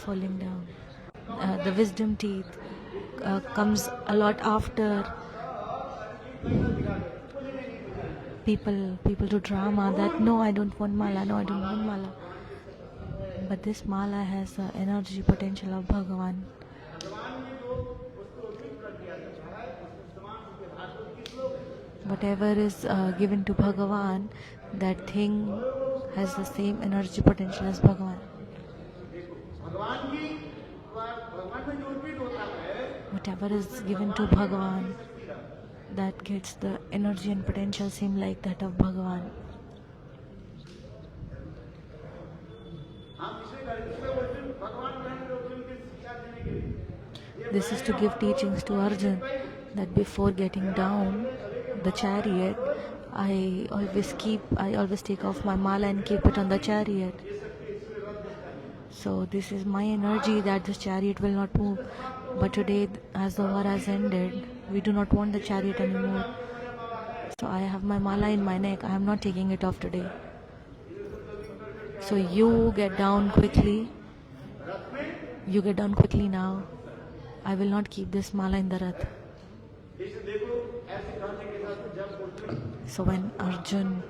falling down. The wisdom teeth comes a lot after people do drama that no, I don't want mala, no, I don't want mala. But this mala has the energy potential of Bhagavan. Whatever is given to Bhagavan, that thing has the same energy potential as Bhagavan. Whatever is given to Bhagavan, that gets the energy and potential same like that of Bhagavan. This is to give teachings to Arjun that before getting down the chariot, I always take off my mala and keep it on the chariot. So this is my energy that this chariot will not move. But today, as the war has ended, we do not want the chariot anymore. So I have my mala in my neck. I am not taking it off today. So you get down quickly. You get down quickly now. I will not keep this mala in the rath. So when Arjun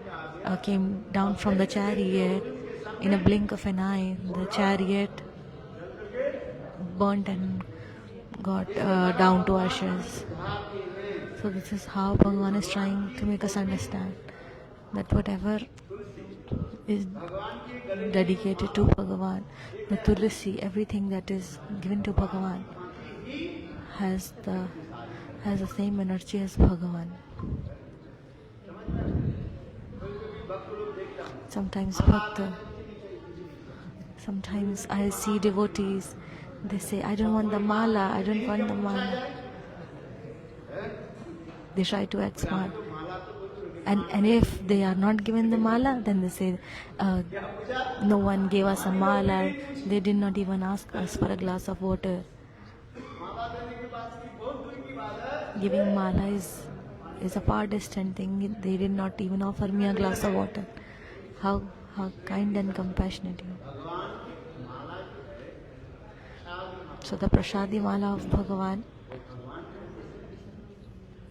came down from the chariot, in a blink of an eye, the chariot burnt and got down to ashes. So this is how Bhagavan is trying to make us understand that whatever is dedicated to Bhagavan, the tulsi, everything that is given to Bhagavan has the same energy as Bhagavan. Sometimes I see devotees, they say, I don't want the mala, I don't want the mala. They try to act smart. And if they are not given the mala, then they say, no one gave us a mala, they did not even ask us for a glass of water. Giving mala is a far distant thing. They did not even offer me a glass of water. How kind and compassionate you. So the prasadi mala of Bhagavan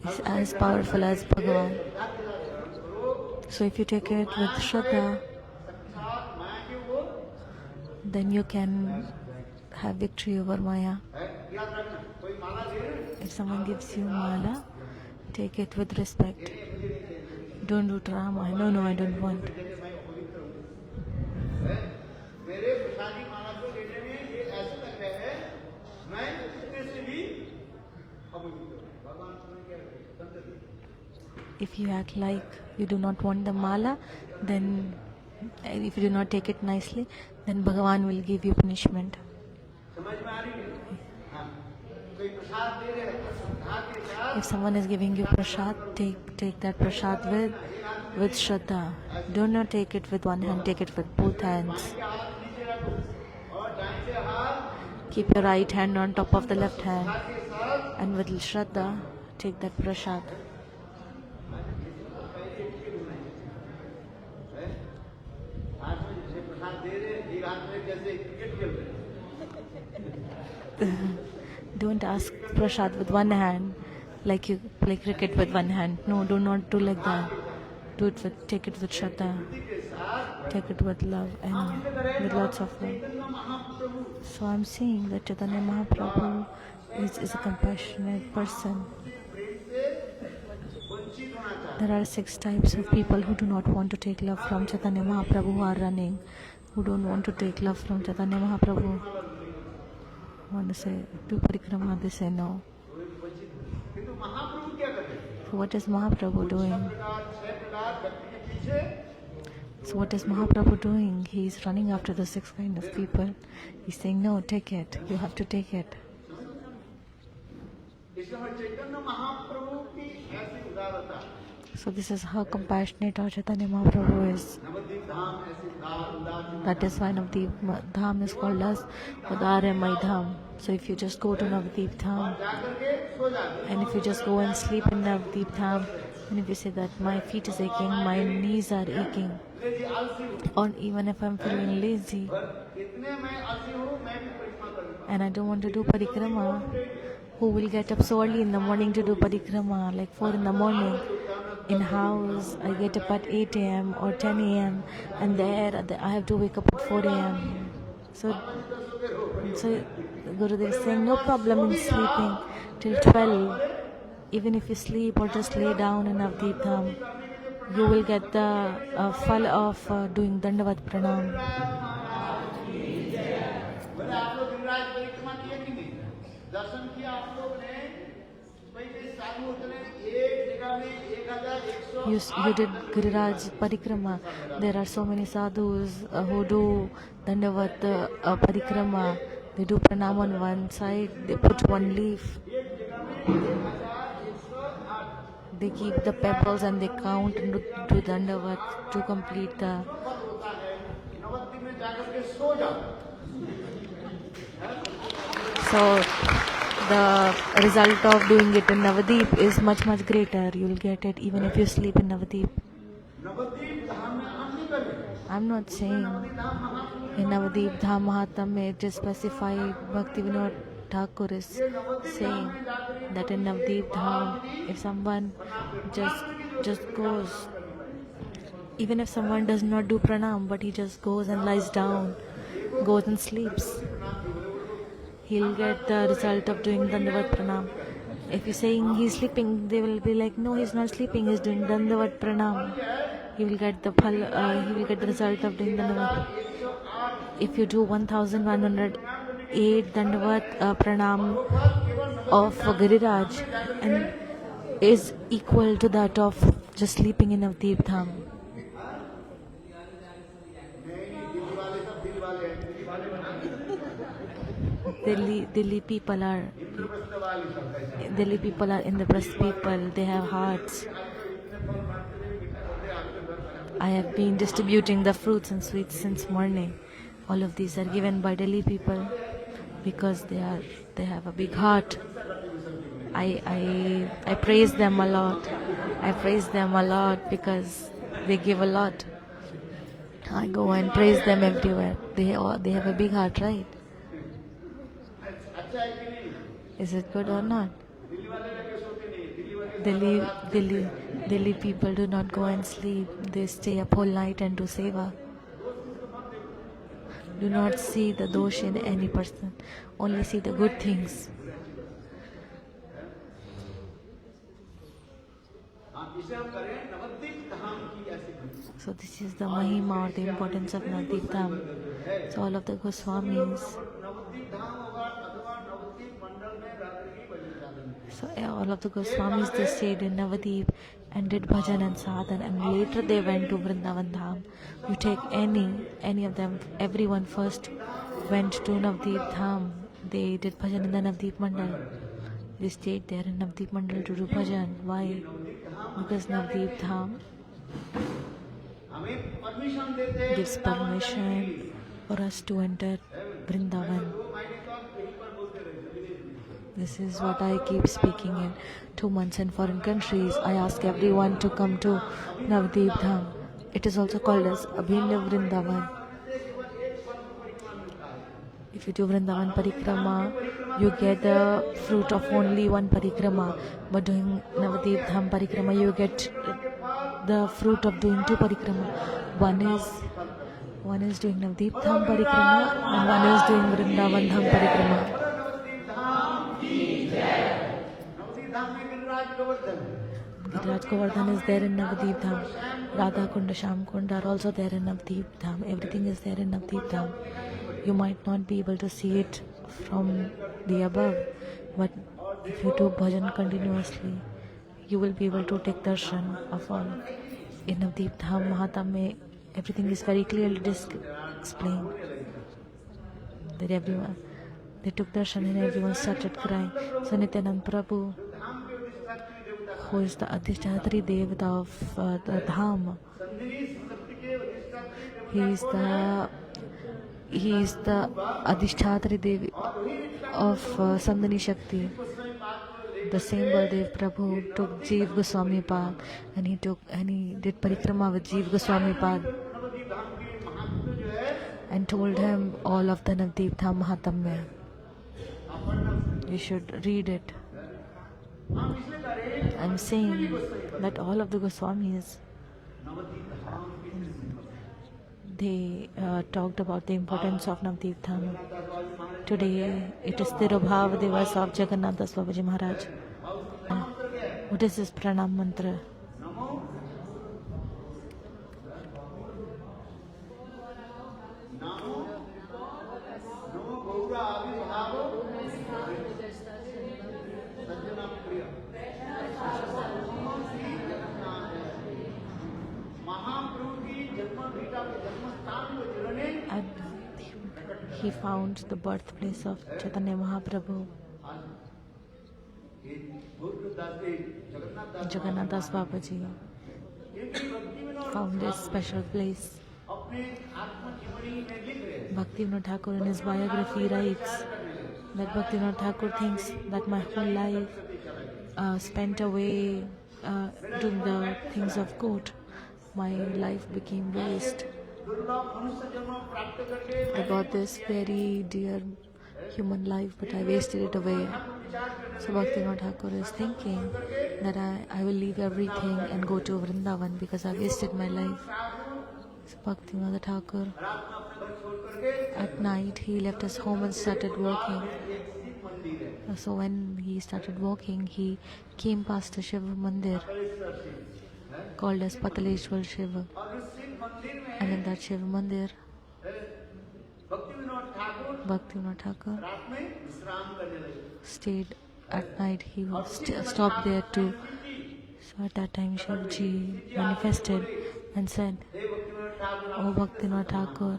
is as powerful as Bhagavan. So if you take it with Shraddha, then you can have victory over Maya. If someone gives you mala, take it with respect. Don't do drama. No, I don't want. If you act like you do not want the mala, then if you do not take it nicely, then Bhagavan will give you punishment. If someone is giving you prasad, take that prasad with Shraddha. Do not take it with one hand, take it with both hands. Keep your right hand on top of the left hand, and with Shraddha, take that prasad. Don't ask prasad with one hand like you play cricket with one hand. No, do not do like that. Take it with Shraddha. Take it with love and with lots of love. So I'm saying that Chaitanya Mahaprabhu is a compassionate person. There are 6 types of people who do not want to take love from Chaitanya Mahaprabhu, who are running, who don't want to take love from Chaitanya Mahaprabhu. Want to say, do parikrama, they say no. So what is Mahaprabhu doing? He is running after the 6 kind of people. He's saying, no, take it. You have to take it. So this is how compassionate our Chaitanya Mahaprabhu is. That is why Navdeep Dham is called as Udaramai Dham. So if you just go to Navdeep Dham, and if you just go and sleep in Navdeep Dham, and if you say that my feet is aching, my knees are aching, or even if I'm feeling lazy, and I don't want to do parikrama, who will get up so early in the morning to do parikrama, like 4 in the morning? In house, I get up at 8 a.m. or 10 a.m. and there I have to wake up at 4 a.m. So Gurudev is saying no problem in sleeping till 12. Even if you sleep or just lay down in Navdeep Dham, you will get the fall of doing Dandavat Pranam. You did Giriraj Parikrama. There are so many sadhus who do Dandavat Parikrama. They do pranam on one side, they put one leaf, they keep the pebbles and they count and do Dandavat to complete the. So the result of doing it in Navadip is much greater. You'll get it even if you sleep in Navadip. I'm not saying in Navadip Dham Mahatmya it is specified. Bhakti Vinod Thakur is saying that in Navadip Dham, if someone just goes, even if someone does not do pranam, but he just goes and lies down, goes and sleeps, he'll get the result of doing Dandavat Pranam. If you're saying he's sleeping, they will be like, no, he's not sleeping, he's doing Dandavat Pranam. He will get the result of doing Dandavat. If you do 1108 Dandavat Pranam of Giriraj, and is equal to that of just sleeping in Navdeep Dham. Delhi people are Indraprasth people. They have hearts. I have been distributing the fruits and sweets since morning. All of these are given by Delhi people because they have a big heart. I praise them a lot. I praise them a lot because they give a lot. I go and praise them everywhere. They have a big heart, right? Is it good or not? Delhi people do not go and sleep. They stay up whole night and do seva. Do not see the dosh in any person. Only see the good things. So this is the Mahima or the importance of Navdeep Dham. So all of the Goswamis, they stayed in Navadip and did bhajan and sadhan, and later they went to Vrindavan Dham. You take any of them, everyone first went to Navdeep Dham. They did bhajan in the Navdeep Mandal. They stayed there in Navdeep Mandal to do bhajan. Why? Because Navdeep Dham gives permission for us to enter Vrindavan. This is what I keep speaking in 2 months in foreign countries. I ask everyone to come to Navdeep Dham. It is also called as Abhinna Vrindavan. If you do Vrindavan Parikrama, you get the fruit of only one Parikrama. But doing Navdeep Dham Parikrama, you get the fruit of doing 2 Parikrama. One is doing Navdeep Dham Parikrama and one is doing Vrindavan Dham Parikrama. Giriraj Govardhan is there in Navdeep Dham. Radha Kund, Sham Kund are also there in Navdeep Dham. Everything is there in Navdeep Dham. You might not be able to see it from the above, but if you do bhajan continuously, you will be able to take darshan of all. In Navdeep Dham Mahatmya, everything is very clearly explained. That everyone, they took darshan and everyone started crying. So Nityanand Prabhu, who is the Adhishtatri Devata of the Dham, he is the Adhishtatri Devi of Sandhani Shakti. The same Baldev Prabhu took Jeev Goswami Pad and he did parikrama with Jeev Goswami Pad and told him all of the Navdeep Dham Mahatmya. You should read it. I'm saying that all of the Goswamis, they talked about the importance of Navtirtham. Today it is Tirobhav Divas of Jagannath Das Babaji Maharaj. What is this pranam mantra? And he found the birthplace of Chaitanya Mahaprabhu. Jagannath Das Babaji found this special place. Bhaktivinoda Thakur in his biography writes that Bhaktivinoda Thakur thinks that my whole life spent away doing the things of court, my life became waste. I got this very dear human life, but I wasted it away. So Bhaktivinoda Thakur is thinking that I will leave everything and go to Vrindavan because I wasted my life. So Bhaktivinoda Thakur, at night he left his home and started working. So when he started walking, he came past a Shiva Mandir called as Pataleshwar Shiva. And in that Shiva Mandir, Bhaktivinoda Thakur stayed at night. He was stopped there too. So at that time Shivji manifested and said, "O Bhaktivinoda Thakur,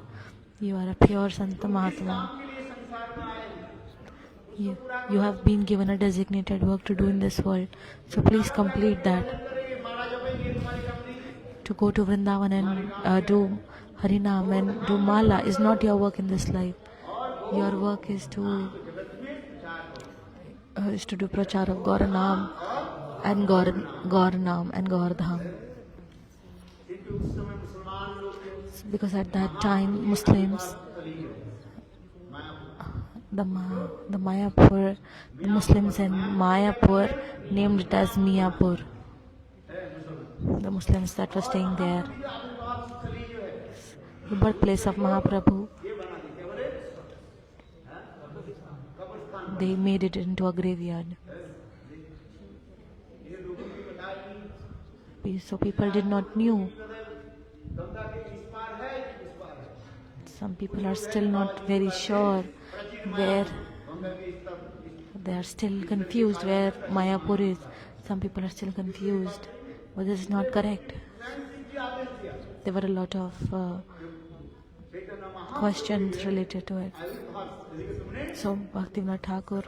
you are a pure Santa Mahatma. You have been given a designated work to do in this world. So please complete that. To go to Vrindavan and do Harinam and do Mala is not your work in this life. Your work is to do Prachar of Gauranam and Gauranam and Gaurdham." Because at that time Muslims, the Mayapur, the Muslims in Mayapur named it as Miyapur. The Muslims that were staying there, the birthplace of Mahaprabhu, they made it into a graveyard. So people did not knew. Some people are still not very sure where, they are still confused where Mayapur is. Some people are still confused, but this is not correct. There were a lot of questions related to it. So Bhaktivinoda Thakur,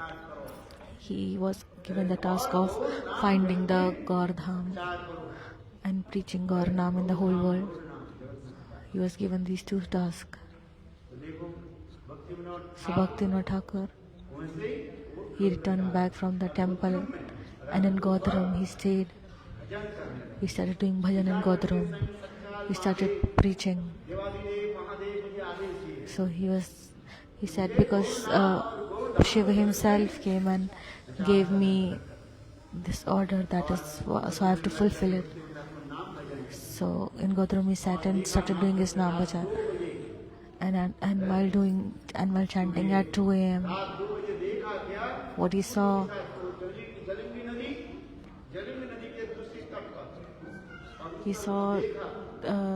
he was given the task of finding the Gaurdham and preaching Gaurnam in the whole world. He was given these two tasks. So Bhaktivinoda Thakur, he returned back from the temple, and in Godharam he stayed. He started doing bhajan in Godharam. He started preaching. So he said, because Shiva himself came and gave me this order, so I have to fulfill it. So in Godharam he sat and started doing his Nam Bhajan. And while chanting at 2 a.m., what he saw,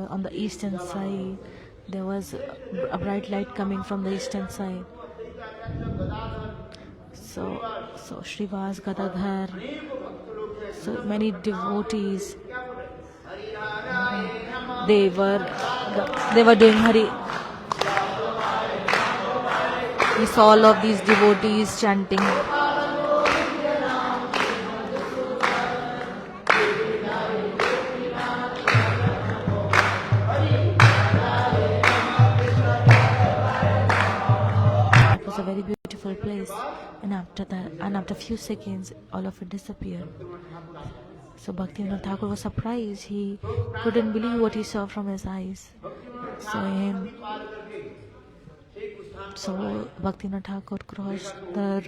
on the eastern side, there was a bright light coming from the eastern side. So Srivas, Gadadhar, so many devotees, they were doing Hari. He saw all of these devotees chanting. It was a very beautiful place, and after a few seconds, all of it disappeared. So Bhaktivinoda Thakur was surprised. He couldn't believe what he saw from his eyes. So So Bhaktivinoda Thakur crossed the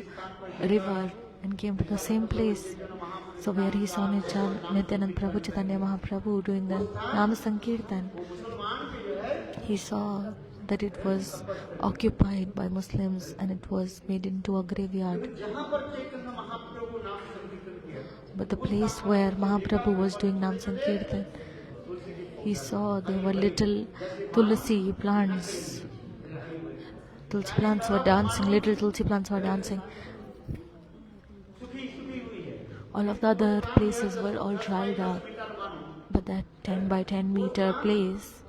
river and came to the same place. So where he saw Nityanand Prabhu, Chaitanya Mahaprabhu doing the Nam Sankirtan, he saw that it was occupied by Muslims and it was made into a graveyard. But the place where Mahaprabhu was doing Nam Sankirtan, he saw there were little tulsi plants. Tulsi plants were dancing, little tulsi plants were dancing. All of the other places were all dried up, but that 10 by 10 meter place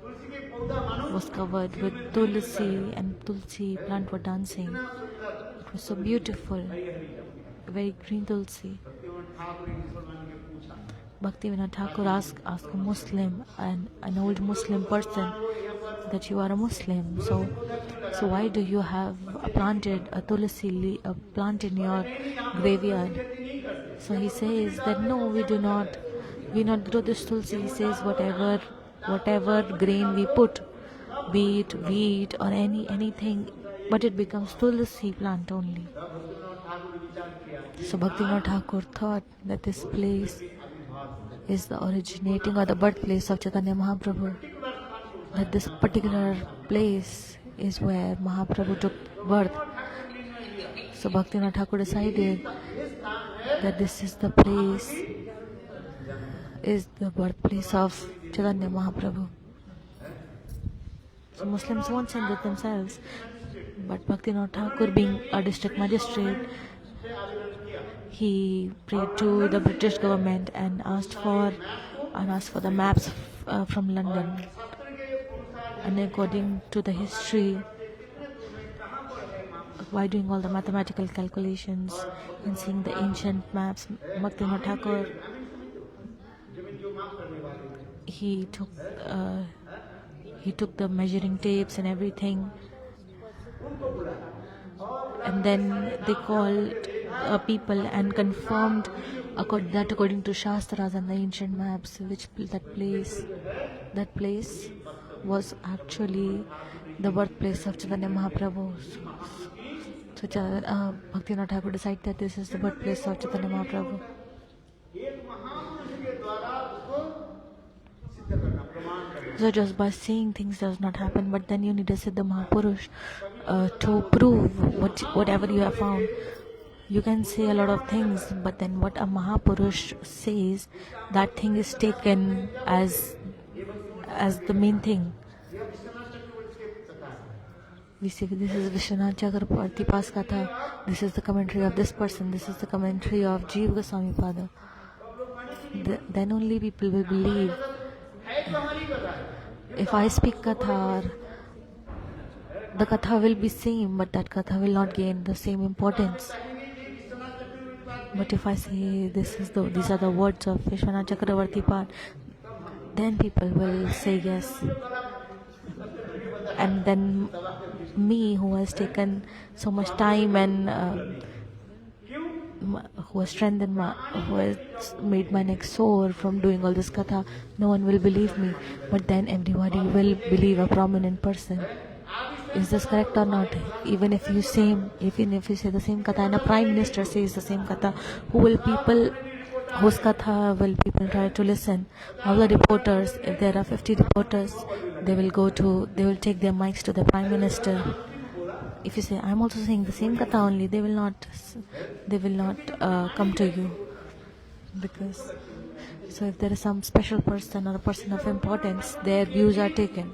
was covered with tulsi, and tulsi plant were dancing. It was so beautiful, very green tulsi. Bhaktivinoda Thakur asked a Muslim, an old Muslim person, that you are a Muslim, so why do you have planted a tulsi a plant in your graveyard? So he says that no, we not grow this tulsi. He says whatever grain we put, be it wheat or anything, but it becomes tulsi plant only. So Bhaktivinoda Thakur thought that this place is the originating or the birthplace of Chaitanya Mahaprabhu, that this particular place is where Mahaprabhu took birth. So Bhaktivinoda Thakur decided that this is the place, is the birthplace of Chaitanya Mahaprabhu. So Muslims won't send it themselves, but Bhaktivinoda Thakur, being a district magistrate, he prayed to the British government and asked for the maps from London. And according to the history, by doing all the mathematical calculations and seeing the ancient maps, Bhaktivinoda Thakur, he took the measuring tapes and everything, and then they called people and confirmed that according to Shastras and the ancient maps, that place was actually the birthplace of Chaitanya Mahaprabhu. So Bhaktivinoda Thakur decided that this is the birthplace of Chaitanya Mahaprabhu. So just by saying things does not happen, but then you need a Siddha Mahapurush to prove whatever you have found. You can say a lot of things, but then what a Mahapurush says, that thing is taken as the main thing. We say this is Vishwanath Chakravarti Pas Katha, this is the commentary of this person, this is the commentary of Jiva Goswami Pada. Then only people will believe. If I speak Katha, the Katha will be same, but that Katha will not gain the same importance. But if I say these are the words of Vishwanath Chakravarti Pad, then people will say yes. And then me, who has taken so much time and who has made my neck sore from doing all this katha, no one will believe me. But then everybody will believe a prominent person. Is this correct or not? Even if you say the same katha and a prime minister says the same katha, whose katha will people try to listen? All the reporters, if there are 50 reporters, they will take their mics to the prime minister. If you say, I'm also saying the same katha only, they will not come to you. Because so if there is some special person or a person of importance, their views are taken.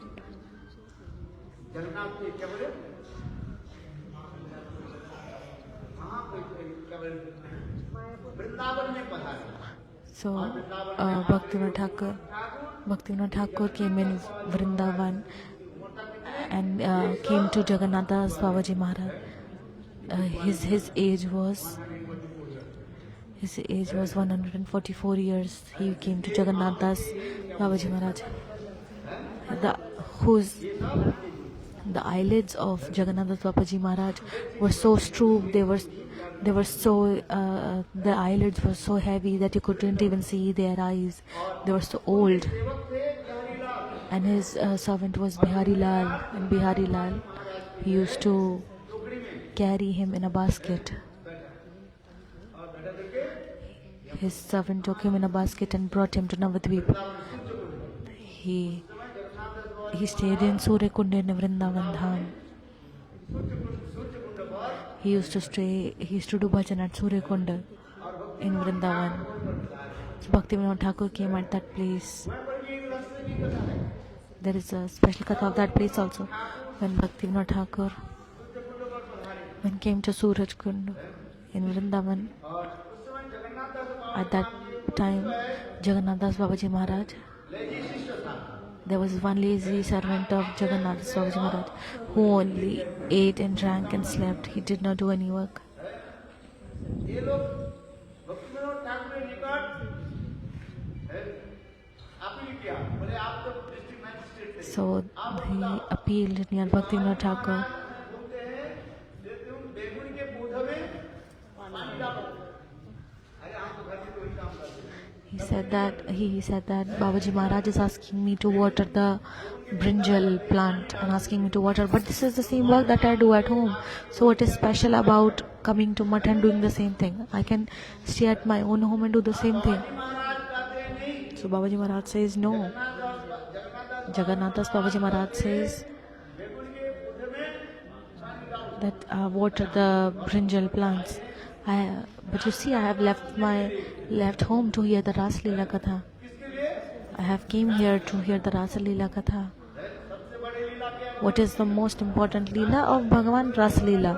So Bhaktivinoda Thakur came in Vrindavan and came to Jagannatha's Babaji Maharaj. His age was 144 years. He came to Jagannatha's Babaji Maharaj. The eyelids of Jagannatha's Babaji Maharaj were so stooped. The eyelids were so heavy that you couldn't even see their eyes. They were so old. And his servant was Bihari Lal, He used to carry him in a basket. His servant took him in a basket and brought him to Navadvip. He stayed in Surya Kund in Vrindavan Dham. He used to do bhajan at Surya Kund in Vrindavan. So Bhaktivinoda Thakur came at that place. There is a special katha of that place also. When Bhaktivinoda Thakur came to Suraj Kund in Vrindavan, at that time Jagannath Das Babaji Maharaj, there was one lazy servant of Jagannath Das Babaji Maharaj who only ate and drank and slept. He did not do any work. So he appealed near Bhaktivinoda Thakur. He said that Babaji Maharaj is asking me to water the brinjal plant and asking me to water, but this is the same work that I do at home. So what is special about coming to Math and doing the same thing? I can stay at my own home and do the same thing. So Babaji Maharaj says no. Jagannath Das Babaji Maharaj says that water the brinjal plants. But you see, I have left home to hear the Ras Leela Katha. I have came here to hear the Ras Leela Katha. What is the most important Leela of Bhagavan? Ras Leela.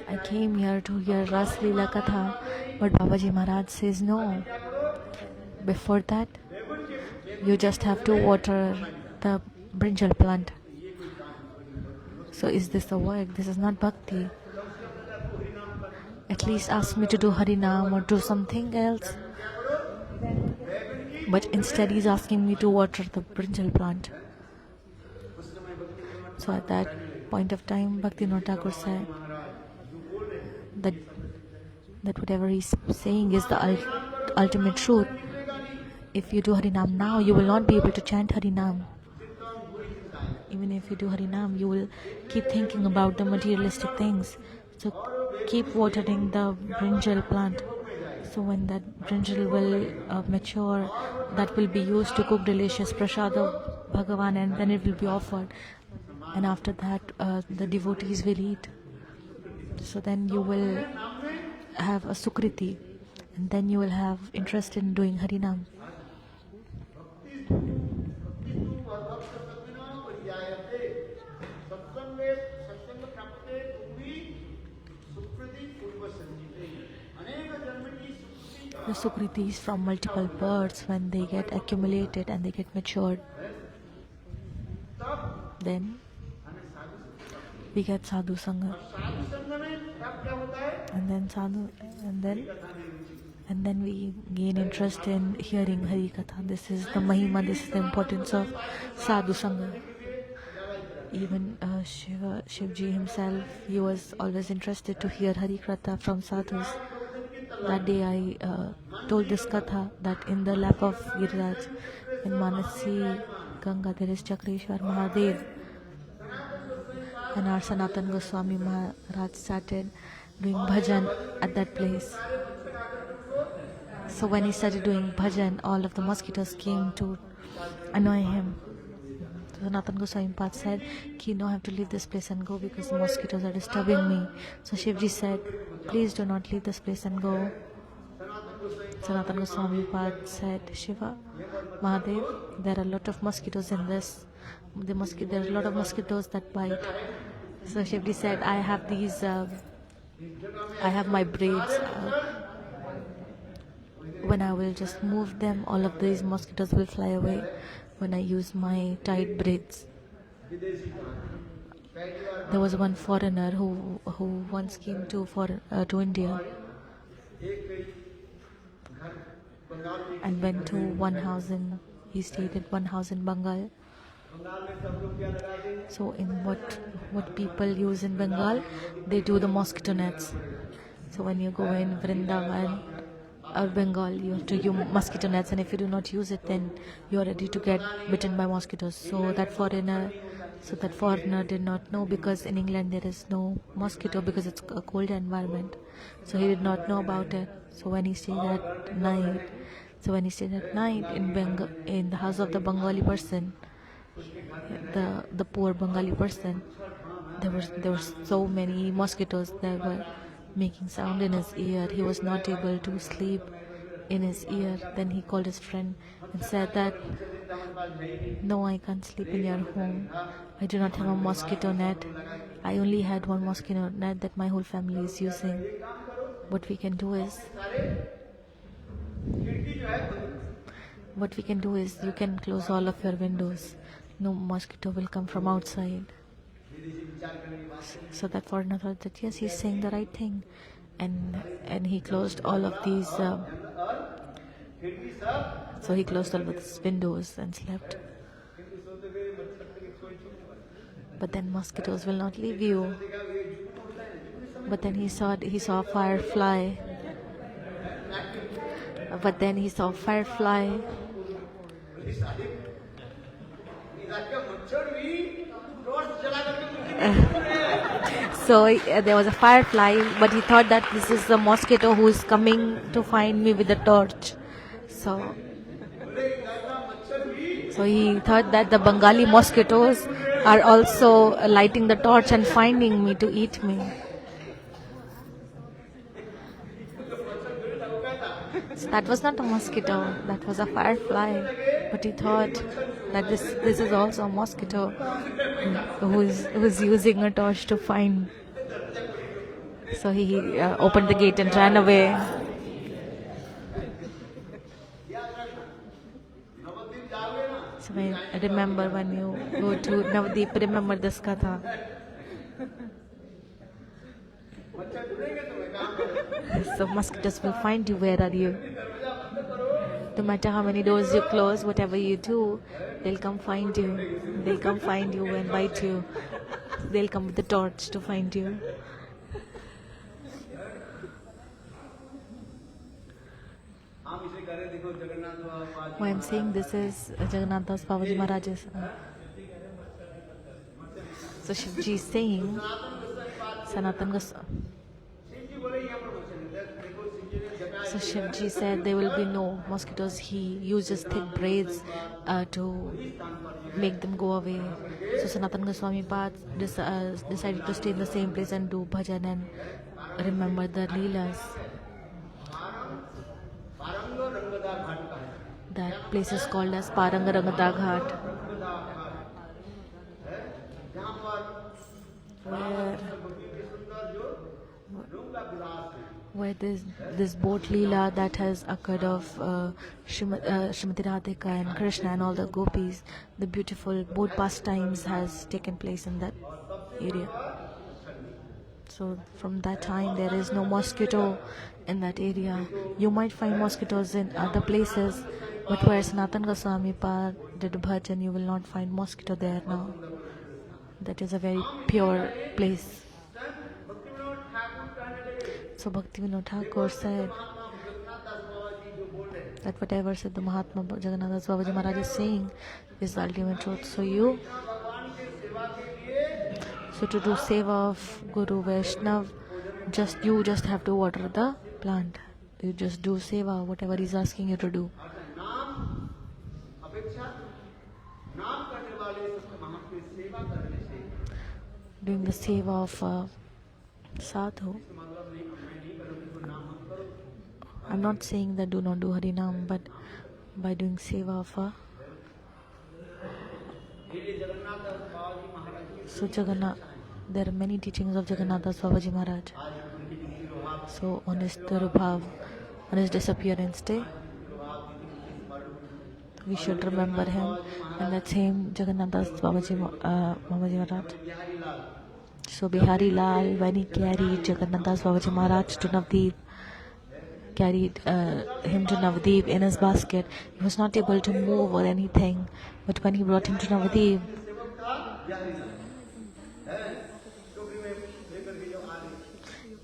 I came here to hear Ras Leela Katha, but Babaji Maharaj says no. Before that, you just have to water the brinjal plant. So is this a work? This is not bhakti. At least ask me to do Harinam or do something else. But instead he's asking me to water the brinjal plant. So at that point of time, Bhaktivinoda Thakur said that whatever he's saying is the ultimate truth. If you do Harinam now, you will not be able to chant Harinam. Even if you do Harinam, you will keep thinking about the materialistic things. So keep watering the brinjal plant. So when that brinjal will mature, that will be used to cook delicious prasad of Bhagavan, and then it will be offered. And after that, the devotees will eat. So then you will have a Sukriti, and then you will have interest in doing Harinam. The Sukriti is from multiple births. When they get accumulated and they get matured, then we get Sadhu Sangha. And then we gain interest in hearing Hari Katha. This is the Mahima, this is the importance of Sadhu Sangha. Even Shivji himself, he was always interested to hear Hari Katha from sadhus. That day I told this Katha that in the lap of Giriraj, in Manasi Ganga, there is Chakreshwar Mahadev. And our Sanatan Goswami Maharaj started doing bhajan at that place. So when he started doing bhajan, all of the mosquitoes came to annoy him. So Sanatan Goswami Maharaj said, "You now have to leave this place and go because the mosquitoes are disturbing me." So Shivji said, "Please do not leave this place and go." Sanatan Goswami Maharaj said, "Shiva, Mahadev, there are a lot of mosquitoes in this. There are a lot of mosquitoes that bite." So Shivji said, I have my braids. When I will just move them, all of these mosquitoes will fly away when I use my tight braids. There was one foreigner who once came to India and went to he stayed at one house in Bengal. So in what people use in Bengal, they do the mosquito nets. So when you go in Vrindavan or Bengal, you have to use mosquito nets, and if you do not use it, then you are ready to get bitten by mosquitoes. So that foreigner did not know, because in England there is no mosquito because it's a cold environment. So he did not know about it. So when he stayed at night, in Bengal, in the house of the Bengali person, the poor Bengali person, there were so many mosquitoes that were making sound in his ear. He was not able to sleep in his ear. Then he called his friend and said that, no, I can't sleep in your home. I do not have a mosquito net. I only had one mosquito net that my whole family is using. What we can do is you can close all of your windows. No mosquito will come from outside. So that foreigner thought that yes, he's saying the right thing, and he closed all of these. So he closed all of these windows and slept. But then mosquitoes will not leave you. But then he saw a firefly. So there was a firefly, but he thought that this is the mosquito who is coming to find me with a torch. So he thought that the Bengali mosquitoes are also lighting the torch and finding me to eat me. So that was not a mosquito, that was a firefly. But he thought that this is also a mosquito who's using a torch to find. So he opened the gate and ran away. So I remember when you go to Navdeep, remember this katha. So mosquitoes will find you. Where are you? No matter how many doors you close, whatever you do, they'll come find you. They'll come find you and bite you. They'll come with the torch to find you. Why I'm saying this is Jagannath Das Babaji Maharaj's. So Shivji is saying, Sanatan Goswami. So Shivji said there will be no mosquitoes. He uses thick braids to make them go away. So Sanatan Goswami decided to stay in the same place and do bhajan and remember the Leelas. That place is called as Paranga Rangada Ghat, where this boat Leela that has occurred of Srimati Radhika and Krishna and all the gopis, the beautiful boat pastimes has taken place in that area. So from that time there is no mosquito in that area. You might find mosquitoes in other places, but where Sanatan Goswami did bhajan, you will not find mosquito there now. That is a very pure place. So Bhaktivinoda Thakur said that whatever said the Mahatma Jagannath Das Babaji Maharaj is saying is the ultimate truth. So to do seva of Guru Vaishnav, you just have to water the plant. You just do seva, whatever he's asking you to do. Doing the seva of sadhu. I'm not saying that do not do Harinam, but by doing seva of so Jagannath, there are many teachings of Jagannath Das Babaji Maharaj. So on his Tirubhav, on his disappearance day, we should remember him, and that same Jagannath Das Babaji Maharaj. So Bihari Lal, when he carried Jagannath Das Babaji Maharaj to Navdeep, carried him to Navdeep in his basket, he was not able to move or anything. But when he brought him to Navdeep,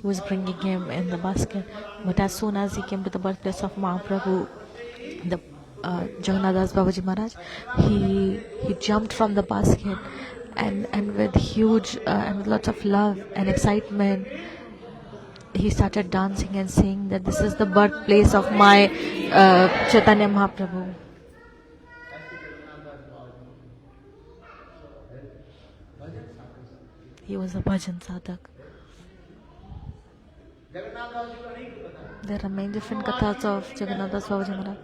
He was bringing him in the basket. But as soon as he came to the birthplace of Mahaprabhu, the Jagannath Babaji Maharaj, he jumped from the basket, and with huge and with lots of love and excitement, he started dancing and saying that this is the birthplace of my Chaitanya Mahaprabhu. He was a bhajan sadhak. There are many different kathas of Jagannath Babaji Maharaj.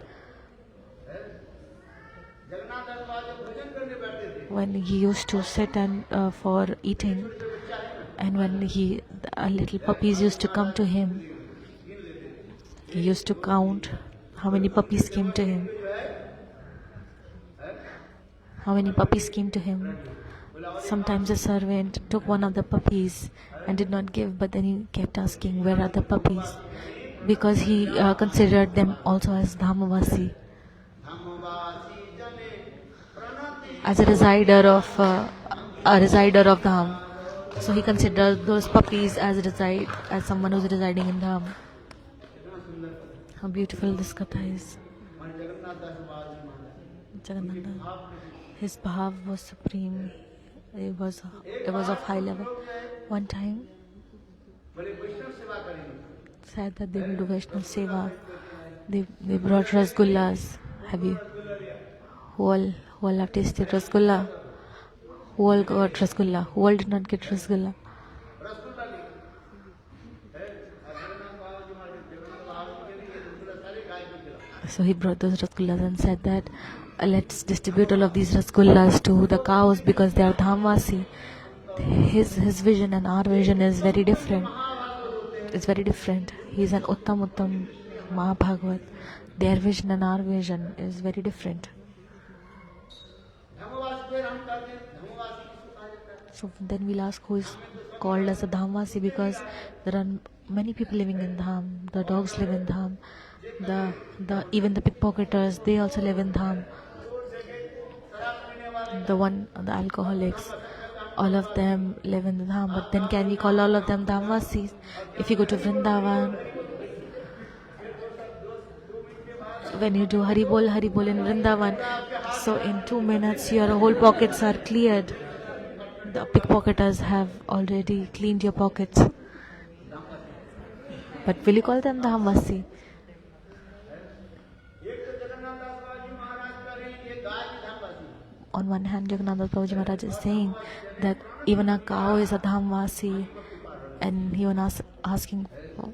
When he used to sit and for eating, and when little puppies used to come to him, he used to count how many puppies came to him. Sometimes a servant took one of the puppies and did not give, but then he kept asking, where are the puppies? Because he considered them also as Dhamavasi, as a resider of Dham. So he considered those puppies as someone who's residing in Dham. How beautiful this katha is. Jagannath, his bhav was supreme. It was of high level. One time, said that they will do Vaishnav Seva. They brought rasgullas. Who all have tasted rasgulla? Who all got rasgulla? Who all did not get rasgulla? So he brought those rasgullas and said that let's distribute all of these rasgullas to the cows because they are Dhamvasi. His vision and our vision is very different. It's very different. He is an Uttam Mahabhagavat. Their vision and our vision is very different. So then we'll ask who is called as a Dhamvasi, because there are many people living in Dham. The dogs live in Dham. Even the pickpocketers, they also live in Dham. The alcoholics, all of them live in the Dham. But then can we call all of them Dhamvasis? If you go to Vrindavan, when you do Haribol in Vrindavan, so in 2 minutes your whole pockets are cleared. The pickpocketers have already cleaned your pockets. But will you call them Dhamvasi? On one hand, Jagannath Babaji Maharaj is saying that even a cow is a Dhamvasi, and he was asking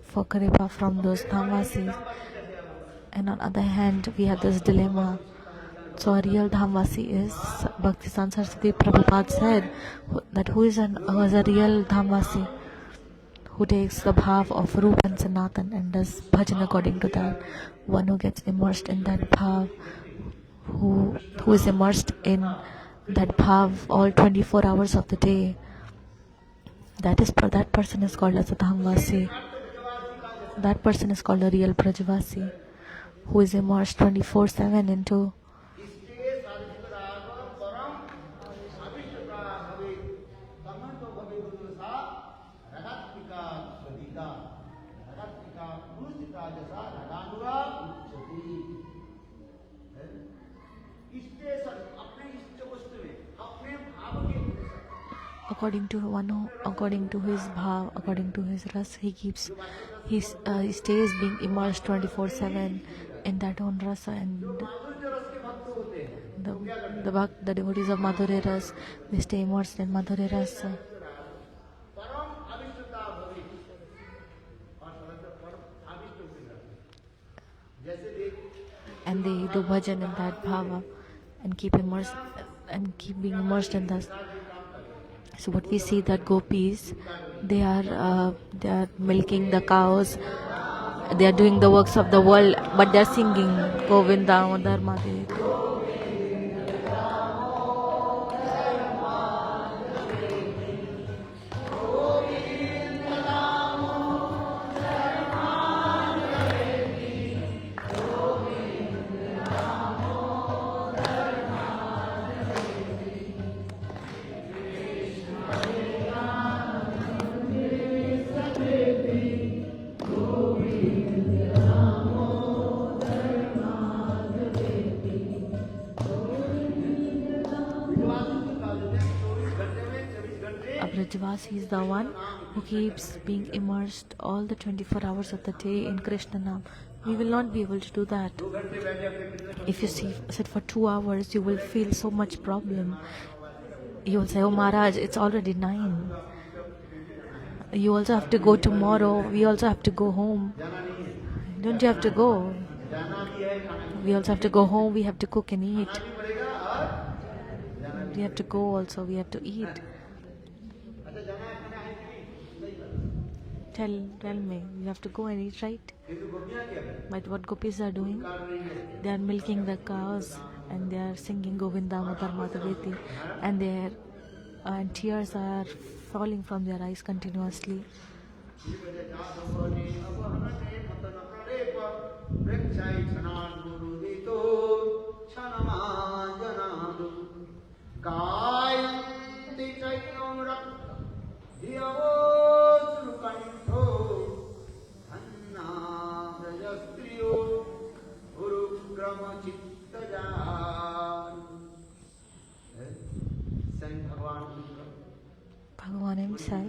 for Kripa from those Dhamvasis. And on the other hand, we have this dilemma. So a real Dhamvasi is, Bhaktisiddhanta Saraswati Prabhupada said that who is a real Dhamvasi? Who takes the bhav of Rupa and Sanatan and does bhajan according to that. One who gets immersed in that bhav, who is immersed in that bhav all 24 hours of the day. That person is called as a Dhamvasi. That person is called a real Brajvasi, who is immersed 24/7 into according to his bhav, according to his ras, he stays being immersed 24/7 in that own rasa. And the devotees of Madhurya Ras, they stay immersed in Madhurya Rasa. And they do bhajan in that bhava and keep being immersed in this. So what we see that gopis, they are milking the cows, they are doing the works of the world, but they are singing Govinda Dharmadev. Brajavasi is the one who keeps being immersed all the 24 hours of the day in Krishna Nam. We will not be able to do that. If you sit for 2 hours, you will feel so much problem. You will say, oh Maharaj, it's already 9. You also have to go tomorrow. We also have to go home. Don't you have to go? We also have to go home. We have to cook and eat. We have to go also. We have to eat. Tell me. You have to go and eat, right? But what gopis are doing? They are milking the cows and they are singing Govinda Madhar Madhaveti, and tears are falling from their eyes continuously. Bhagavan himself,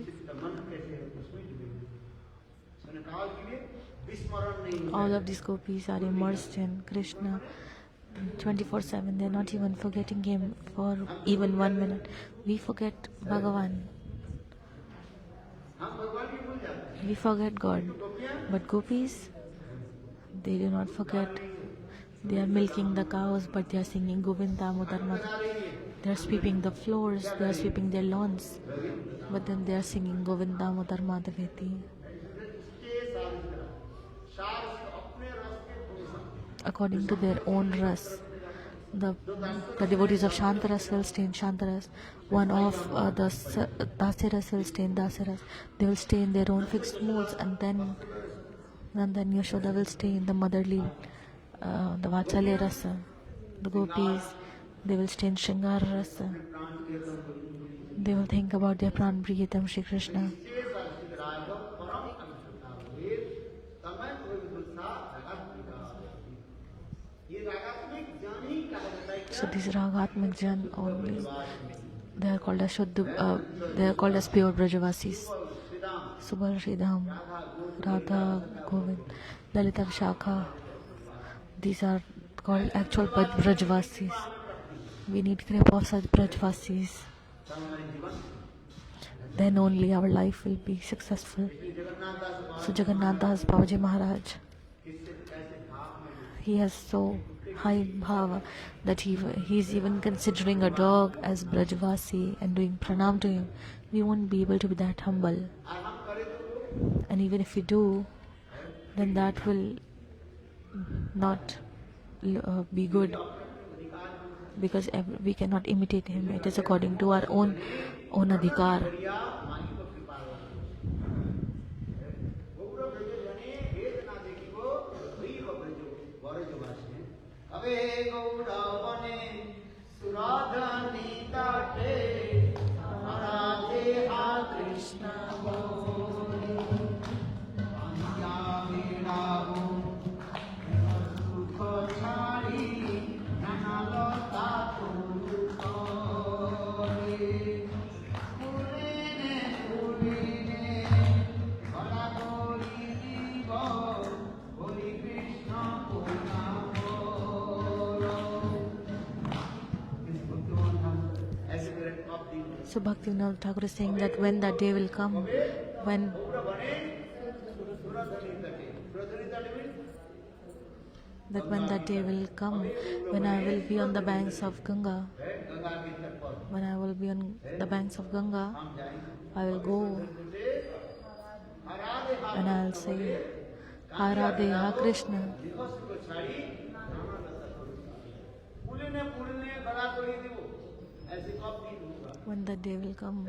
all of these gopis are immersed in Krishna 24/7. They are not even forgetting him for even 1 minute. We forget Bhagavan. We forget God. But gopis, they do not forget. They are milking the cows, but they are singing Govinda Mudar Madhava. They are sweeping the floors, they are sweeping their lawns, but then they are singing Govinda Mudar Madhaveti. According to their own ras. The devotees of Shantaras will stay in Shantaras. One of the Dasiras will stay in Dasiras. They will stay in their own fixed moods, and then Yashoda will stay in the motherly, the Vatsalya rasa. The gopis, they will stay in Shringara rasa. They will think about their Pran Priyatam Shri Krishna. So these Ragatmik Jan only, they are called as they are called as pure Brajavasis. Subal Sridham, Radha, Govind, Lalita Vishakha. These are called actual Brajavasis. We need grip of such Brajavasis. Then only our life will be successful. So Jagannath Das Babaji Maharaj, he has so high bhava that he is even considering a dog as Brajavasi and doing pranam to him. We won't be able to be that humble. And even if we do, then that will not be good, because we cannot imitate him. It is according to our own adhikar. So Bhaktivinoda Thakur is saying that when that day will come, when that day will come, when I will be on the banks of Ganga, I will go and I'll say, Ha Radhe, Ha Krishna. When that day will come,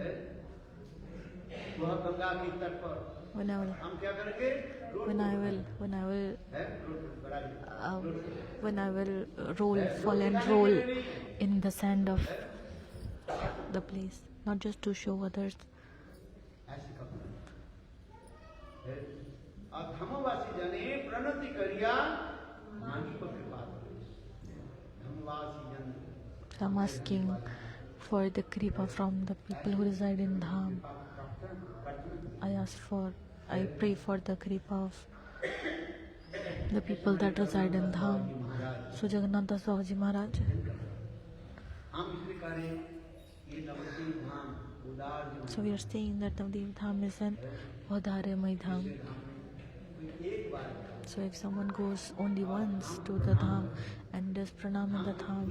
when I will fall and roll in the sand of the place, not just to show others. I'm asking for the kripa from the people who reside in Dham. I pray for the kripa of the people that reside in Dham. So Jagannath Das Babaji Maharaj. So we are saying that Navdeep Dham is an Audaryamay Dham. So if someone goes only once to the Dham and does pranam in the Dham,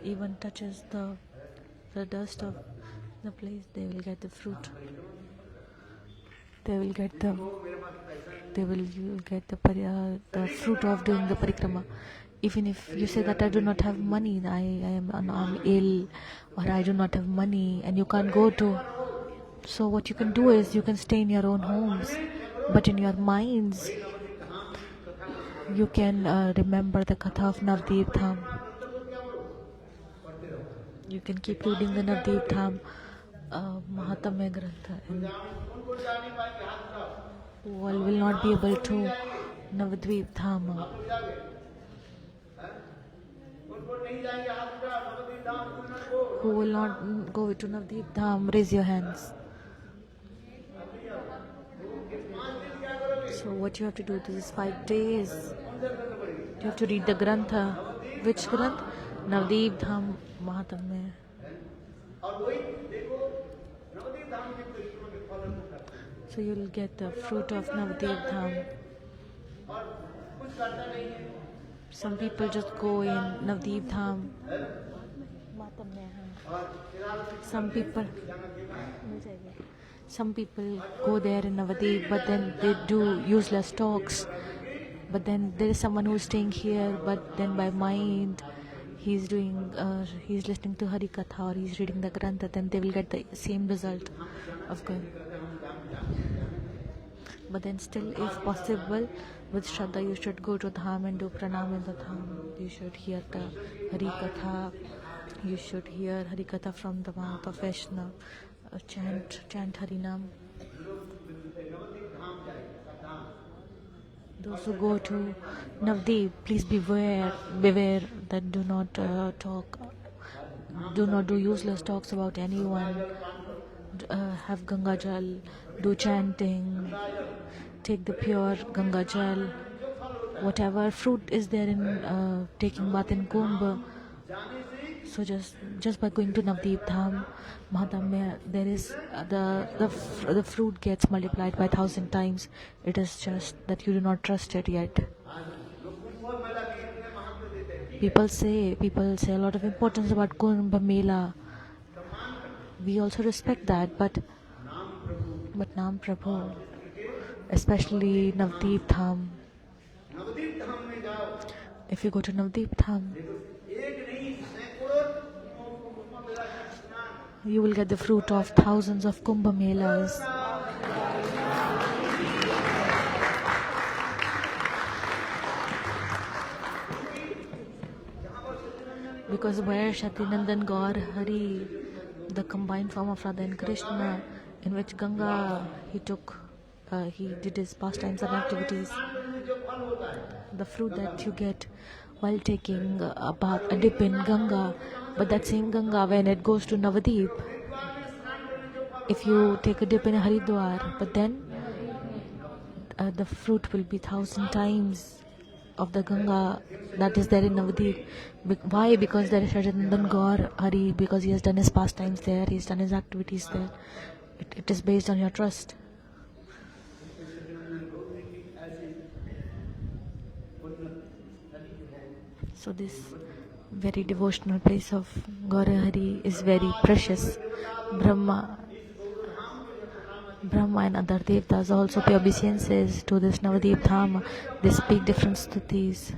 even touches the dust of the place, they will get the fruit. They will get the fruit of doing the parikrama. Even if you say that I do not have money, I'm ill, or I do not have money, and you can't go to. So what you can do is you can stay in your own homes, but in your minds you can remember the katha of Navdeep Dham. You can keep reading the Navdeep Dham Mahatmya Grantha, and all will not be able to Navdeep Dham. Who will not go to Navdeep Dham? Raise your hands. So what you have to do, this is 5 days. You have to read the Grantha. Which Granth? Navdeep Dham Mahatmya. So you will get the fruit of Navdeep Dham. Some people just go in Navdeep Dham. Some people go there in Navdeep, but then they do useless talks. But then there is someone who is staying here, but then by mind he's listening to Hari Katha or he's reading the Grantha, then they will get the same result of going. But then still, if possible, with Shraddha, you should go to Dham and do pranam in the Dham. You should hear the Hari Katha. You should hear Hari Katha from the mouth of Vaishnava. Chant Harinam. Those who go to Navdeep, please beware that do not do not do useless talks about anyone. Have Ganga Jal, do chanting, take the pure Ganga Jal. Whatever fruit is there in taking bath in Kumbh. So just by going to Navdeep Dham Mahatmya, there is the fruit gets multiplied by 1,000 times. It is just that you do not trust it yet. People say a lot of importance about Kumbh Mela. We also respect that, but Naam Prabhu, especially Navdeep Dham. If you go to Navdeep Dham, you will get the fruit of thousands of Kumbh Melas. Because where Shatinandan Gaur Hari, the combined form of Radha and Krishna, in which Ganga he did his pastimes and activities, the fruit that you get while taking a dip in Ganga, but that same Ganga, when it goes to Navadip, if you take a dip in Haridwar, but then the fruit will be 1,000 times of the Ganga that is there in Navadip. Why? Because there is Shajanandan Gaur Hari, because he has done his pastimes there, he has done his activities there. It is based on your trust. So this very devotional place of Gaura Hari is very precious. Brahma and other devtas also pay obeisances to this Navadip Dham. They speak different stutis.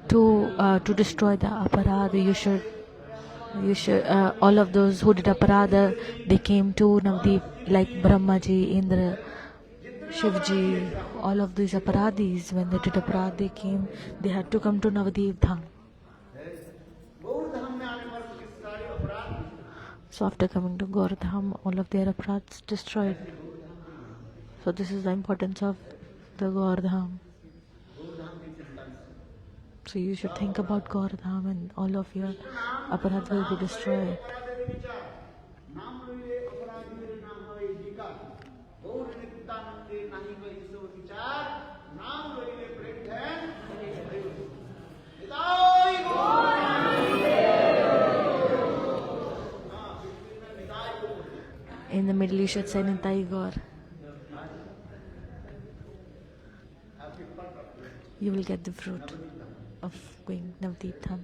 To destroy the aparad, you should all of those who did aparad, they came to Navadip, like Brahmaji, Indra, Shivji, all of these aparadis, when they did aparad, they had to come to Navadip Dham. So after coming to Gaurdham, all of their aparads destroyed. So this is the importance of the Gaurdham. So you should think about Gaurdham and all of your aparadh will be destroyed. In the middle you should say Nitai Gaur. You will get the fruit of going Navdeep Dham.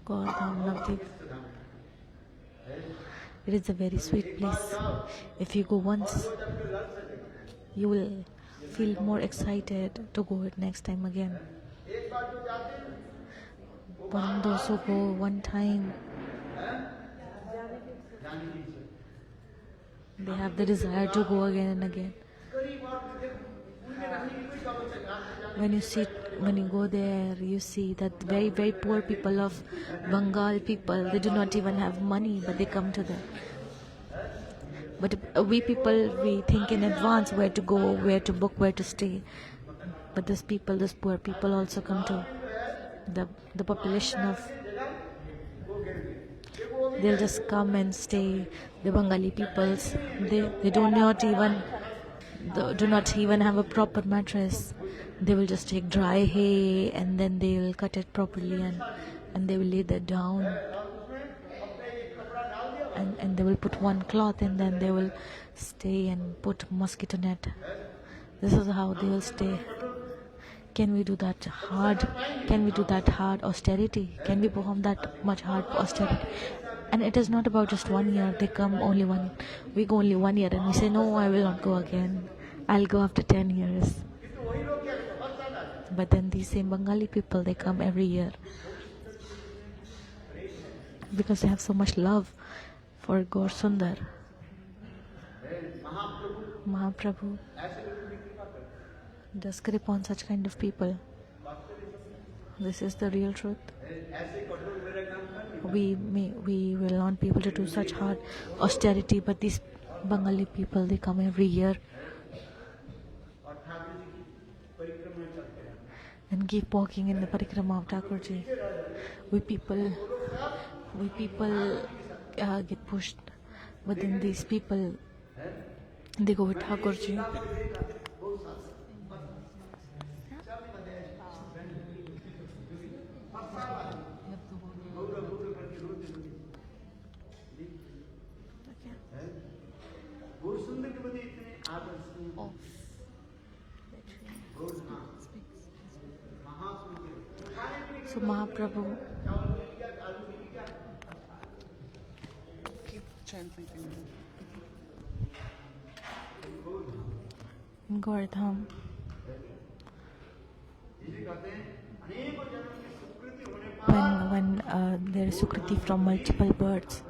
Gaurdham, Navdeep. It is a very sweet place. If you go once, you will feel more excited to go it next time again. But those who go one time, they have the desire to go again and again. When you go there, you see that very, very poor people of Bengal people, they do not even have money, but they come to there. But we people, we think in advance where to go, where to book, where to stay. But these poor people also come to the population of, they'll just come and stay. The Bengali peoples, they do not even have a proper mattress. They will just take dry hay and then they will cut it properly and they will lay that down and they will put one cloth and then they will stay and put mosquito net. This is how they will stay. Can we do that hard? Can we do that hard austerity? Can we perform that much hard austerity? And it is not about just 1 year. They come we go only 1 year and we say, no, I will not go again. I'll go after 10 years. But then these same Bengali people, they come every year. Because they have so much love for Gaur Sundar. Mahaprabhu does grip on such kind of people. This is the real truth. We will not be able to do such hard austerity, but these Bengali people, they come every year and keep walking in the parikrama of Thakurji. We people get pushed, but then these people, they go with Thakurji. So Mahaprabhu, keep chanting. in Gaurdham, when there is Sukriti from multiple birds,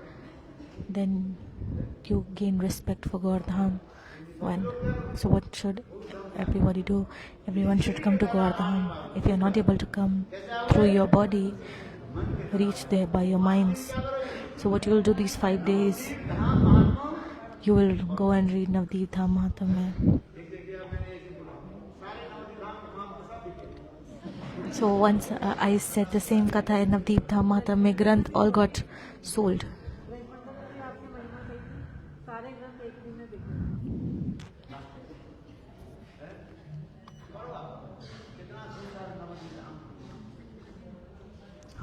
then you gain respect for Gaurdham. So what should everybody do? Everyone should come to Gaurdham. If you are not able to come through your body, reach there by your minds. So what you will do these 5 days, you will go and read Navdeep Dham Mahatamya. So once I said the same katha in Navdeep Dham Mahatamya Granth, all got sold.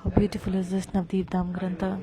How beautiful is this Navdeep Dham Grantha?